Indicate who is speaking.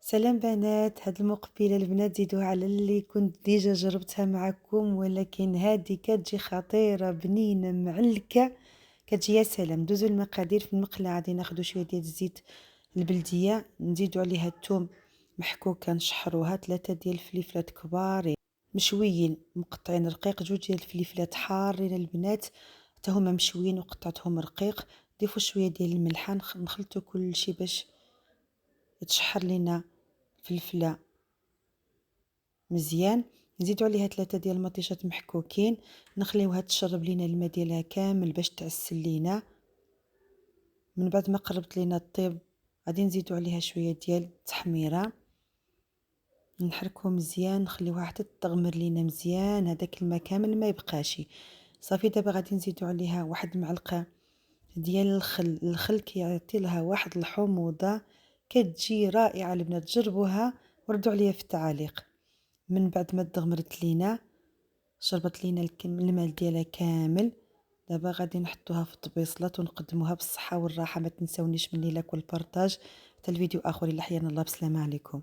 Speaker 1: سلام بنات، هاد المقبلة البنات زيدوها على اللي كنت ديجا جربتها معكم، ولكن هادي كتجي خطيرة بنينة معلكة. كتجي يا سلام. ندوزو المقادير في المقلة. غادي ناخدو شوية ديال الزيت البلدية، نزيدو عليها الثوم محكوكة نشحروها، 3 ديال الفليفلات كبارين مشويين مقطعين رقيق، 2 ديال الفليفلات حارين البنات حتى هما مشويين وقطعتهم رقيق. ضيفوا شوية ديال الملحة، نخلطو كلشي باش تشحر لينا فلفلة مزيان. نزيدو عليها 3 ديال المطيشات محكوكين، نخليوها تشرب لينا الماء ديالها كامل باش تعسل لينا. من بعد ما قربت لينا الطيب غادي نزيدو عليها شويه ديال التحميره، نحركوه مزيان، نخليوها حتى تغمر لينا مزيان هذاك الماء كامل ما يبقاشي. صافي دابا غادي نزيدو عليها واحد المعلقه ديال الخل كيعطي لها واحد الحموضه كتجي رائعه. البنات جربوها وردوا عليا في التعاليق. من بعد ما تغمرت لينا شربت لينا الماء ديالها كامل، دابا غادي نحطوها في الطبيصلات ونقدموها بالصحه والراحه. ما تنساونيش من لايك والبارطاج. حتى الفيديو اخر، الى احيانا الله، بسلامه عليكم.